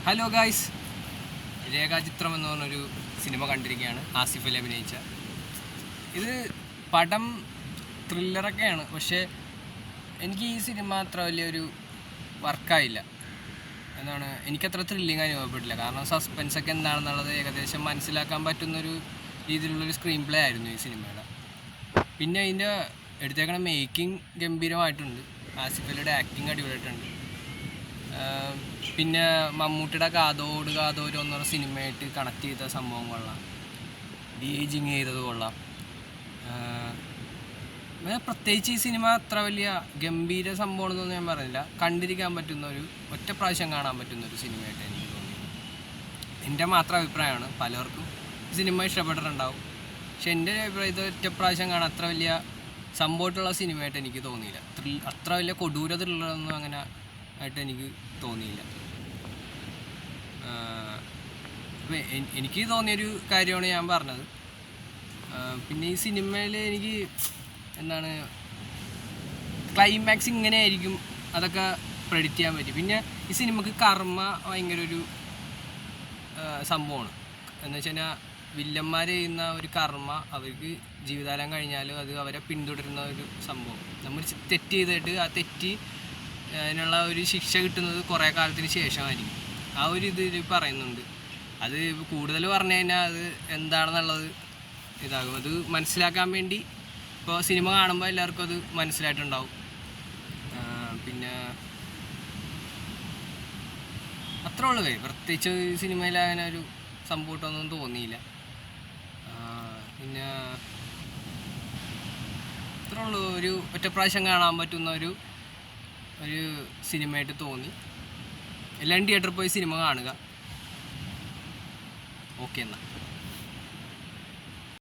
Hello guys, രേഖാചിത്രം എന്ന് പറഞ്ഞൊരു സിനിമ കണ്ടിരിക്കുകയാണ്. ആസിഫ് അലി അഭിനയിച്ച ഇത്. പടം ത്രില്ലറൊക്കെയാണ്, പക്ഷേ എനിക്ക് ഈ സിനിമ അത്ര വലിയൊരു വർക്കായില്ല. എനിക്കത്ര ത്രില്ലിങ് അനുഭവപ്പെട്ടില്ല. കാരണം സസ്പെൻസൊക്കെ എന്താണെന്നുള്ളത് ഏകദേശം മനസ്സിലാക്കാൻ പറ്റുന്നൊരു രീതിയിലുള്ളൊരു സ്ക്രീൻ പ്ലേ ആയിരുന്നു ഈ സിനിമയുടെ. പിന്നെ അതിൻ്റെ എടുത്തേക്കണ മേക്കിംഗ് ഗംഭീരമായിട്ടുണ്ട്. ആസിഫ് അലിയുടെ ആക്ടിങ് അടിപൊളിയായിട്ടുണ്ട്. പിന്നെ മമ്മൂട്ടിയുടെ കാതോട് കാതോര് എന്ന് പറഞ്ഞ സിനിമയായിട്ട് കണക്ട് ചെയ്ത സംഭവം കൊള്ളാം. ഡീജിങ് ചെയ്തത് കൊള്ളാം. പ്രത്യേകിച്ച് ഈ സിനിമ അത്ര വലിയ ഗംഭീര സംഭവമാണെന്നൊന്നും ഞാൻ പറഞ്ഞില്ല. കണ്ടിരിക്കാൻ പറ്റുന്ന ഒറ്റ പ്രാവശ്യം കാണാൻ പറ്റുന്ന ഒരു സിനിമയായിട്ട് എനിക്ക് തോന്നി. എൻ്റെ മാത്രം അഭിപ്രായമാണ്. പലർക്കും ഈ സിനിമ ഇഷ്ടപ്പെട്ടിട്ടുണ്ടാവും. പക്ഷെ എൻ്റെ അഭിപ്രായത്തിൽ ഒറ്റ പ്രാവശ്യം കാണാൻ അത്ര വലിയ സംഭവമായിട്ടുള്ള സിനിമയായിട്ട് എനിക്ക് തോന്നിയില്ല. അത്ര വലിയ കൊടൂര ത്രില്ലറൊന്നും അങ്ങനെ ആയിട്ട് എനിക്ക് തോന്നിയില്ല. അപ്പോൾ എനിക്ക് തോന്നിയൊരു കാര്യമാണ് ഞാൻ പറഞ്ഞത്. പിന്നെ ഈ സിനിമയിൽ എനിക്ക് ക്ലൈമാക്സ് ഇങ്ങനെ ആയിരിക്കും അതൊക്കെ പ്രെഡിക്റ്റ് ചെയ്യാൻ പറ്റും. പിന്നെ ഈ സിനിമക്ക് കർമ്മ ഭയങ്കര ഒരു സംഭവമാണ്. എന്ന് വെച്ച് കഴിഞ്ഞാൽ വില്ലന്മാർ ചെയ്യുന്ന ഒരു കർമ്മ അവർക്ക് ജീവിതകാലം കഴിഞ്ഞാലും അത് അവരെ പിന്തുടരുന്ന ഒരു സംഭവം. നമ്മൾ തെറ്റ് ചെയ്തിട്ട് ആ തെറ്റ് അതിനുള്ള ഒരു ശിക്ഷ കിട്ടുന്നത് കുറേ കാലത്തിന് ശേഷമായിരിക്കും. ആ ഒരു ഇതിൽ പറയുന്നുണ്ട്. അത് കൂടുതൽ പറഞ്ഞു കഴിഞ്ഞാൽ അത് എന്താണെന്നുള്ളത് ഇതാകും. അത് മനസ്സിലാക്കാൻ വേണ്ടി ഇപ്പോൾ സിനിമ കാണുമ്പോൾ എല്ലാവർക്കും അത് മനസ്സിലായിട്ടുണ്ടാവും. പിന്നെ അത്രേ ഉള്ളൂ. പ്രത്യേകിച്ച് സിനിമയിൽ അങ്ങനെ ഒരു സംഭവമൊന്നും തോന്നിയില്ല. പിന്നെ അത്രേ ഉള്ളൂ. ഒരു ഒറ്റ പ്രാവശ്യം കാണാൻ പറ്റുന്ന ഒരു സിനിമയായിട്ട് തോന്നി. എല്ലാവരും തിയേറ്ററിൽ പോയി സിനിമ കാണുക. ഓക്കെ എന്നാൽ.